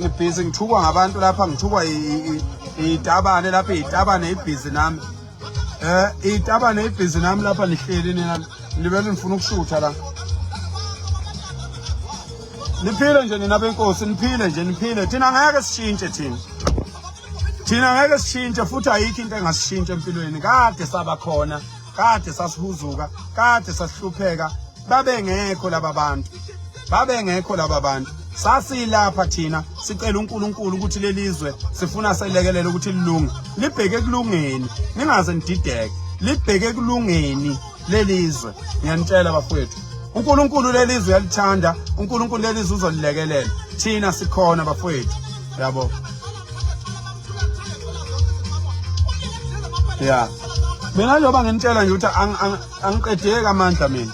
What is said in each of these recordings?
Ngibhizi ngithukwa ngabantu lapha ngithukwa itabane lapha itabane ibhizi nami itabane ibhizi nami lapha nihleli nina libele nifuna ukushutha la niphile nje nina benkosi niphile nje niphile thina ngeke sishintshe thina ngeke sishintshe futhi ayikho into engasishintsha empilweni kade saba khona kade sasihuzuka kade sasihlupheka babengekho laba bantu sasilapha thina sicela uNkulunkulu ukuthi lelizwe sifuna selekelele ukuthi lilunge libheke kulungeni ningaze nidideke libheke kulungeni lelizwe ngiyanitshela bafowethu uNkulunkulu lelizwe uyalithanda uNkulunkulu lelizwe uzolilekelela thina sikhona bafowethu yabo ya mina njengoba nginitshela nje ukuthi angiqedeke amandla mina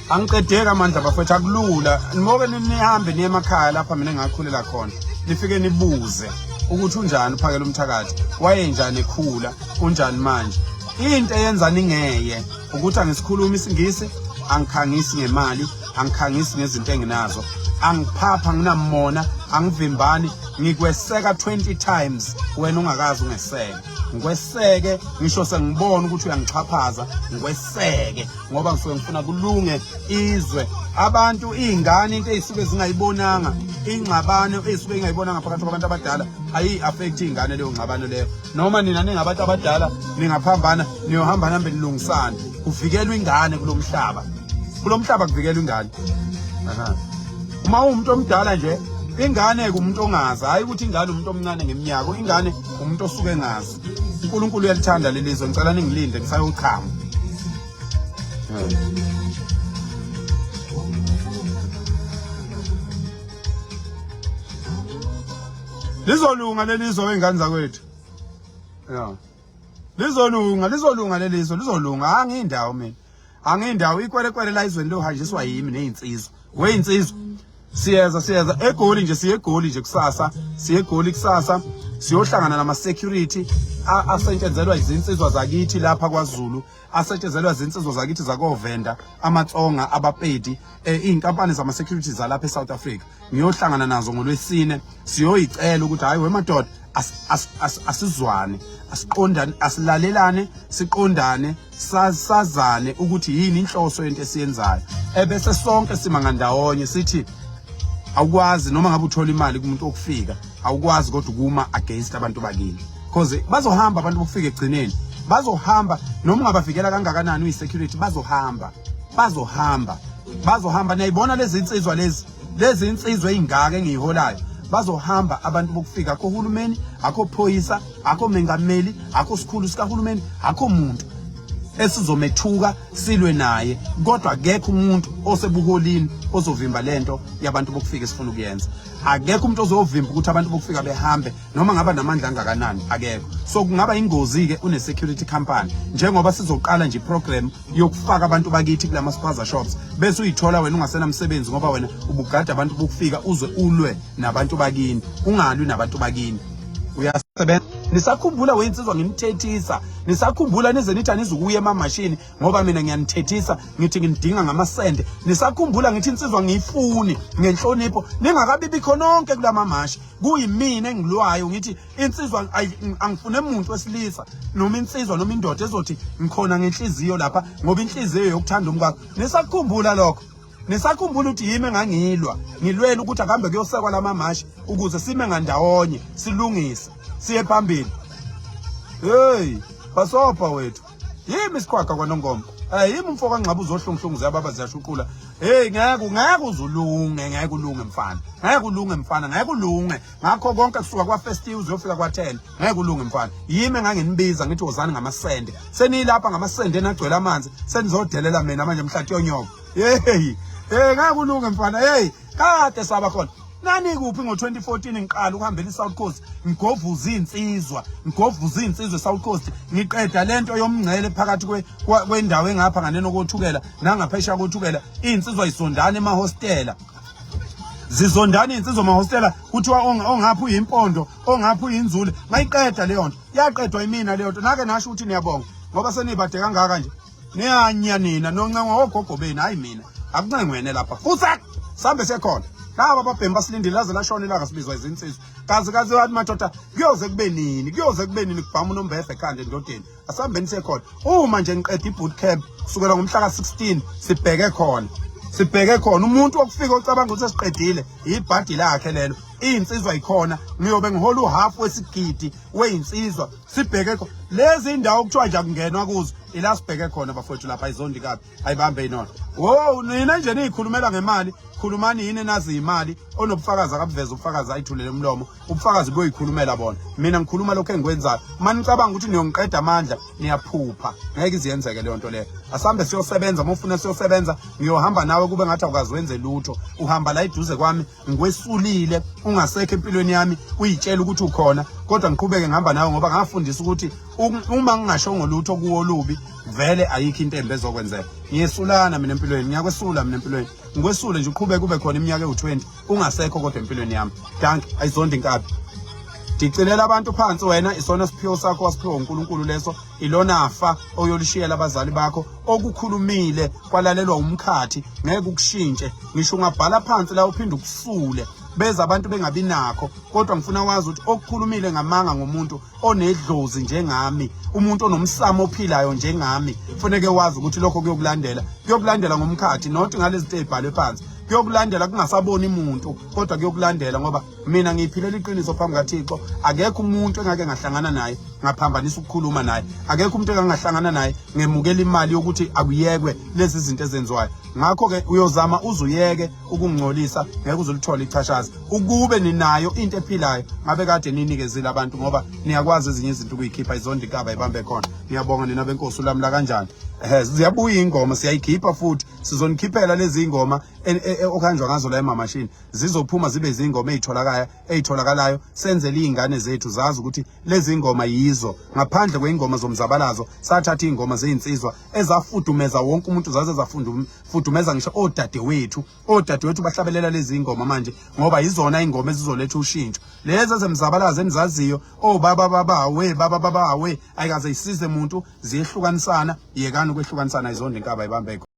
angiqedeka amandla bafethu akulula nimoke nihambe niye emakhaya lapha mina engakhulela khona nifike nibuze ukuthi unjani uphakela umthakathi wayenjani ekhula unjani manje into eyenza ningeye ukuthi angisikhuluma isingisi angikhangisi ngemali angikhangisi ngezinto enginazo angiphapha nginamona angivimbani ngikweseka 20 times wena ungakazi ungeseke ngikweseke ngisho sengibona ukuthi uyangichaphaza ngikweseke ngoba ngisuke ngifuna kulunge izwe abantu izingane into ezisuke zingayibonanga ingxabano ezisuke ingayibonanga phakathi kwabantu abadala ayi affect izingane leyo ngxabano leyo noma nina ningabantu abadala ningaphambana niyohamba nambe nilungisana kuvikelwa ingane kulomhlaba kuvikelwa ingane uma umuntu omdala nje ingane kumuntu ongazi hayi ukuthi ingane umuntu omncane ngeminyaka ingane umuntu osuke engazi uNkulunkulu uyalithanda lelizwe ngicela ningilinde ngisayochama lizolunga lelizwe wengane zakwethu ya lizolunga lelizwe lizolunga angindawo mina angindawo ikwelekwele la izweni lohanjiswa yimi nezinsizwa weinsizwa siyeza eGoli nje siye eGoli nje kusasa siye eGoli kusasa siyohlangana nama security asetshenzelwa izinsizwa zakithi lapha kwaZulu asetshenzelwa izinsizwa zakithi zakovenda amatsonga abapedi izinkampani zama security zalapha eSouth Africa ngiyohlangana nazo ngolwesine siyoyicela ukuthi hayi wemadoda asizwane asiqondane asilalelane siqondane sazane ukuthi yini inhloso yento esiyenzayo ebese sonke simanga ndawonye sithi awukwazi noma ngabe uthola imali kumuntu okufika awukwazi kodwa ukuma against abantu bakini because bazohamba abantu bokufika egcineni bazohamba noma ungabavikela kangakanani uyisecurity bazohamba niyibona lezi insizwa lezi insizwa ezingaka engiholayo bazohamba abantu bokufika akho uhulumeni akho phoyisa akho mengameli akho sikhulu sikahulumeni akho muntu esizomethuka silwe naye kodwa akekho umuntu osebuholini ozovimba lento yabantu bokufika esifuna ukuyenza akekho umuntu ozovimba ukuthi abantu bokufika behambe noma ngaba namandla angakanani akekho so kungaba ingozi ke une security company njengoba sizoqala nje iprogram yokufaka abantu bakithi kulama spaza shops bese uyithola wena ungasena umsebenzi ngoba wena ubugada abantu bokufika uze ulwe nabantu bakini ungalwi nabantu bakini uyasebenza nisakhumbula weinsizwa ngimthethisa nisakhumbula nize nithi anizukuya emamashini ngoba mina ngiyanithethisa ngithi ngidinga ngamasende nisakhumbula ngithi insizwa ngiyifuni ngenhlonipho ningakabibi khononke kulamamashi kuyimina engilwayo ngithi insizwa angifune umuntu wesilisa noma insizwa noma indoda ezothi ngikhona ngenhliziyo lapha ngoba inhliziyo yokuthanda umkakho nisakhumbula lokho nisakhumbula ukuthi yimi engangilwa ngilwela ukuthi akahambe kuyosekwa lamamashi ukuze sime ngandawonye silungise siye phambili hey basopha wethu yimi isikhwaga kwaNongoma yimi umfoko angxaba uzohlunguhlungu ziyababa ziyashuqula hey ngeke uzulunge ngeke ulunge mfana ngeke ulunge ngakho konke kusuka kwa first uzofika kwa 10 ngeke ulunge mfana yimi engangenibiza ngithi wozani ngamasende senilapha ngamasende enagcwele amanzi senizodelela mina manje mhlathi yonyoko hey ngeke ulunge mfana hey kade saba khona nani kuphi ngo2014 ngiqala ukuhambela eSouth Coast ngigovuza insizwa eSouth Coast ngiqeda lento yomngcele phakathi kwendawo engapha nganeno kothukela nangaphesha kothukela insizwa isondana emahostela zizondana insizwa emahostela kuthiwa ongaphi uyimpondo ongaphi uyinzule mayiqeda leyo nto yaqedwa yimina leyo nto nake nasho ukuthi niyabonga ngoba senibade kangaka nje niyanya nina noncengo ogogo beni hayi mina akuncengwene lapha futhi sambe sekhona laba ababhemi basilindile laze lashona ilanga sibizwa izinsizwa kazi wathi madoda kuyoze kube nini kubhama uNombeve ekhanda endodeni asihambeni sekhona uma nje ngiqeda iboot camp kusukela ngomhla ka16 sibheke khona umuntu okufika ocabanga ukuthi siqedile ibhadi lakhe lelo insizwa ikhona ngiyobe ngihola uhalf wesigidi weinsizwa sibheke khona lezi indawo kuthiwa nje akungenwa kuzo ila sibheke khona bafowethu lapha izondi kabi ayibambe inona nina nje niyikhulumela ngemali khulumani yini nazi imali onobufakazi akabuveza ubufakazi ayithulele umlomo ubufakazi boyikhulumela bona mina ngikhuluma lokho engikwenzayo manje nicabanga ukuthi niyongiqeda amandla niyaphupha ngeke iziyenzeke leyo nto leyo asambe siyosebenza mufuna siyosebenza ngiyohamba nawe kube ngathi awukazi wenze lutho uhamba la eduze kwami ngikwesulile ungasekho empilweni yami uyitshela ukuthi ukhona kodwa ngiqhubeke ngihamba nawe ngoba ngafundisa ukuthi uma ngingashongo lutho kuwo lubi vele ayikho into embe ezokwenzeka ngiyesulana mina empilweni ngiyakwesula mina empilweni ngikwesule nje uqhubeke kube khona iminyaka ewu20 ungasekho kodwa empilweni yami danke ayizondi inkabi Dicilela abantu phansi wena isona siphiwo sakho wasiphiwa uNkulunkulu leso ilona afa oyolishiyela abazali bakho okukhulumile kwalalelwa umkhathi ngeke ukushintshe ngisho ungabhala phansi la uphinde ukusule beza abantu bengabi nakho kodwa ngifuna wazi ukuthi okukhulumile ngamanga ngomuntu onedlozi njengami umuntu onomsamo ophilayo njengami kufanele wazi ukuthi lokho kuyokulandela ngomkhathi not ngalezi zinto ezibhalwe phansi kuyokulandela kungasaboni umuntu kodwa kuyokulandela ngoba mina ngiphilela iqiniso phambi kaThixo akekho umuntu engake ngahlangana naye ngaphambanisa ukukhuluma naye akekho umuntu engahlangana naye ngemukela imali yokuthi akuyekwe lezi zinto ezenziwayo ngakho ke uyozama uzuyeke ukungcolisa ngeke uzulithola ichashaza ukube ninayo into ephilayo ngabe kade ninikezile abantu ngoba niyakwazi ezinye izinto ukuyikhipha izondi ikaba ibambe khona ngiyabonga nina benkosi ulamla kanjani ziyabuya ingoma siyayikhipha futhi sizonikhiphela lezi ingoma okhanjwa ngazo la emamashini zizophuma zibe izingoma ezitholakalayo senzele izingane zethu zazi ukuthi lezi ingoma yizo ngaphandle kweingoma zomzabalazo sathatha ingoma zezinsizwa ezafudumeza wonke umuntu zaze zafudumeza ngisho odadewethu bahlabelela lezi ingoma manje ngoba yizona ingoma ezizoletha ushintsho lezi ezemzabalazo enizaziyo baba ayikaze isize umuntu ziyehlukanisana yekani ukwehlukanisana izondi inkaba ibambe